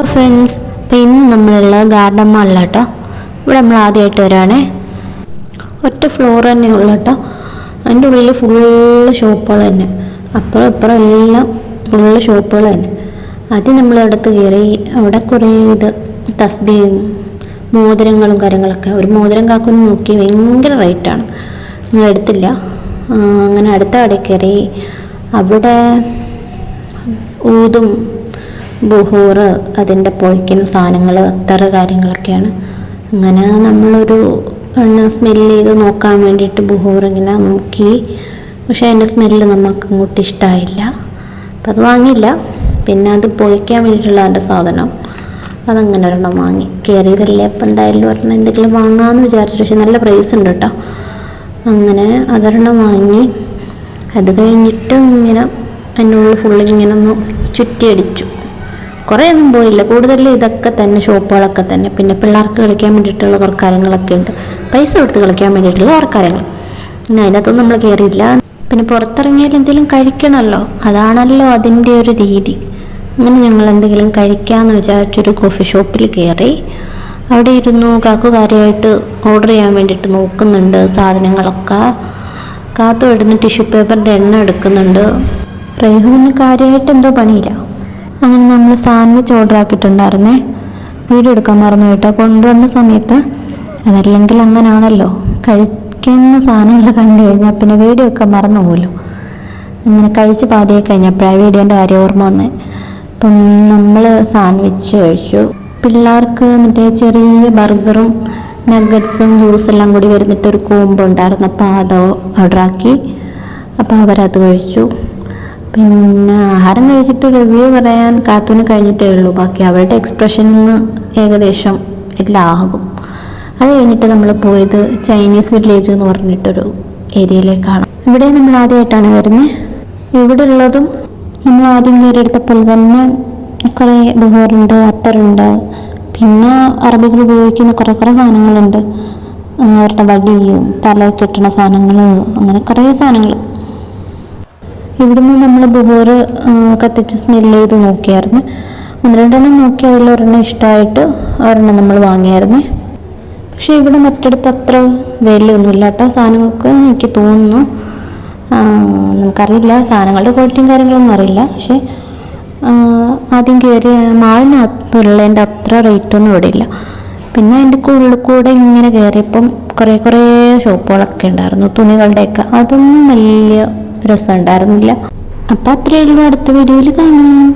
Hello friends, അപ്പോൾ ഇന്ന് നമ്മളുള്ളത് ഗാർഡൻ മാളിലാണ് കേട്ടോ. ഇവിടെ നമ്മൾ ആദ്യമായിട്ട് വരാണേ. ഒറ്റ ഫ്ലോർ തന്നെ ഉള്ളു കേട്ടോ. അതിൻ്റെ ഉള്ളിൽ ഫുള്ള് ഷോപ്പുകൾ തന്നെ, അപ്പുറം ഇപ്പുറം എല്ലാം ഫുള്ള് ഷോപ്പുകൾ തന്നെ. ആദ്യം നമ്മൾ അടുത്ത് കയറി. അവിടെ കുറേ തസ്ബീയും മോതിരങ്ങളും കാര്യങ്ങളൊക്കെ. ഒരു മോതിരം കാക്കുന്ന് നോക്കി ഭയങ്കര റേറ്റാണ്, നമ്മൾ എടുത്തില്ല. അങ്ങനെ അടുത്ത കടയിൽ കയറി. അവിടെ ഊതും ബുഹൂറ്, അതിൻ്റെ പൊയ്ക്കുന്ന സാധനങ്ങൾ, അത്തറ് കാര്യങ്ങളൊക്കെയാണ്. അങ്ങനെ നമ്മളൊരു സ്മെല്ല് ചെയ്ത് നോക്കാൻ വേണ്ടിയിട്ട് ബുഹൂർ ഇങ്ങനെ നോക്കി. പക്ഷേ അതിൻ്റെ സ്മെല്ല് നമുക്ക് അങ്ങോട്ട് ഇഷ്ടമായില്ല, അപ്പം അത് വാങ്ങിയില്ല. പിന്നെ അത് പൊയ്ക്കാൻ വേണ്ടിയിട്ടുള്ള അതിൻ്റെ സാധനം, അതങ്ങനെ ഒരെണ്ണം വാങ്ങി. കയറിയതല്ലേ അപ്പം എന്തായാലും ഒരെണ്ണം എന്തെങ്കിലും വാങ്ങാമെന്ന് വിചാരിച്ചു. പക്ഷെ നല്ല പ്രൈസ് ഉണ്ട് കേട്ടോ. അങ്ങനെ അതൊരെണ്ണം വാങ്ങി. അത് കഴിഞ്ഞിട്ട് ഇങ്ങനെ അതിനുള്ളിൽ ഫുള്ളിങ്ങനെ ഒന്ന് ചുറ്റിയടിച്ചു. കുറേ ഒന്നും പോയില്ല, കൂടുതൽ ഇതൊക്കെ തന്നെ ഷോപ്പുകളൊക്കെ തന്നെ. പിന്നെ പിള്ളേർക്ക് കളിക്കാൻ വേണ്ടിയിട്ടുള്ള കുറേ കാര്യങ്ങളൊക്കെ ഉണ്ട്, പൈസ കൊടുത്ത് കളിക്കാൻ വേണ്ടിയിട്ടുള്ള കുറേ കാര്യങ്ങൾ. പിന്നെ അതിനകത്തൊന്നും നമ്മൾ കയറിയില്ല. പിന്നെ പുറത്തിറങ്ങിയാൽ എന്തെങ്കിലും കഴിക്കണമല്ലോ, അതാണല്ലോ അതിൻ്റെ ഒരു രീതി. അങ്ങനെ ഞങ്ങൾ എന്തെങ്കിലും കഴിക്കാമെന്ന് വിചാരിച്ചൊരു കോഫി ഷോപ്പിൽ കയറി. അവിടെ ഇരുന്നു. കാക്കു കാര്യമായിട്ട് ഓർഡർ ചെയ്യാൻ വേണ്ടിയിട്ട് നോക്കുന്നുണ്ട് സാധനങ്ങളൊക്കെ. കാത്തു ഇടുന്ന ടിഷ്യൂ പേപ്പറിൻ്റെ എണ്ണ എടുക്കുന്നുണ്ട്. റേഹുവിന് കാര്യമായിട്ട് എന്തോ പണിയില്ല. അങ്ങനെ നമ്മൾ സാൻഡ്വിച്ച് ഓർഡർ ആക്കിയിട്ടുണ്ടായിരുന്നേ. വീഡിയോ എടുക്കാൻ മറന്നു കേട്ടോ കൊണ്ടുവന്ന സമയത്ത്. അതല്ലെങ്കിൽ അങ്ങനെയാണല്ലോ, കഴിക്കുന്ന സാധനങ്ങൾ കണ്ടു കഴിഞ്ഞാൽ പിന്നെ വീഡിയോ ഒക്കെ മറന്നു പോകുമല്ലോ. അങ്ങനെ കഴിച്ച് പാതിയായി കഴിഞ്ഞപ്പോഴാണ് വീഡിയോൻ്റെ കാര്യം ഓർമ്മ വന്നേ. അപ്പം നമ്മൾ സാൻഡ്വിച്ച് കഴിച്ചു. പിള്ളേർക്ക് മറ്റേ ചെറിയ ബർഗറും നഗറ്റ്സും ജ്യൂസെല്ലാം കൂടി വരുന്നിട്ട് ഒരു കോംബോ ഉണ്ടായിരുന്നു. അപ്പോൾ അത് ഓർഡറാക്കി. അപ്പോൾ അവരത് കഴിച്ചു. പിന്നെ ആഹാരം കഴിച്ചിട്ട് റിവ്യൂ പറയാൻ കാത്തുവിന് കഴിഞ്ഞിട്ടേ ഉള്ളൂ. ബാക്കി അവരുടെ എക്സ്പ്രഷനിൽ ഏകദേശം എല്ലാം ആകും. അത് കഴിഞ്ഞിട്ട് നമ്മൾ പോയത് ചൈനീസ് വില്ലേജ് എന്ന് പറഞ്ഞിട്ടൊരു ഏരിയയിലേക്കാണ്. ഇവിടെ നമ്മൾ ആദ്യമായിട്ടാണ് വരുന്നത്. ഇവിടെ ഉള്ളതും നമ്മൾ ആദ്യം കയറിയെടുത്ത പോലെ തന്നെ കുറേ ബുഹൂറുണ്ട്, അത്തറുണ്ട്. പിന്നെ അറബികൾ ഉപയോഗിക്കുന്ന കുറേ സാധനങ്ങളുണ്ട്. അവരുടെ വടിയും തലയിൽ കെട്ടുന്ന സാധനങ്ങൾ, അങ്ങനെ കുറേ സാധനങ്ങൾ. ഇവിടുന്ന് നമ്മൾ ബുഹൂറ് കത്തിച്ച് സ്മെല്ല് ചെയ്ത് നോക്കിയായിരുന്നു. 1-2 നോക്കി അതിലൊരെണ്ണം ഇഷ്ടമായിട്ട് ഒരെണ്ണം നമ്മൾ വാങ്ങിയായിരുന്നു. പക്ഷേ ഇവിടെ മറ്റടുത്ത് അത്ര വിലയൊന്നുമില്ല കേട്ടോ സാധനങ്ങൾക്ക്, എനിക്ക് തോന്നുന്നു. നമുക്കറിയില്ല, സാധനങ്ങളുടെ ക്വാളിറ്റിയും കാര്യങ്ങളൊന്നും അറിയില്ല. പക്ഷേ ആദ്യം കയറിയ മാളിനകത്തുള്ളതിൻ്റെ അത്ര റേറ്റൊന്നും ഇവിടെ ഇല്ല. പിന്നെ അതിൻ്റെ ഉള്ളിൽ കൂടെ ഇങ്ങനെ കയറിയപ്പം കുറേ ഷോപ്പുകളൊക്കെ ഉണ്ടായിരുന്നു, തുണികളുടെയൊക്കെ. അതൊന്നും വലിയ രസം ഉണ്ടായിരുന്നില്ല. അപ്പം അത്രയേ ഉള്ളൂ. അടുത്ത വീഡിയോയിൽ കാണാം.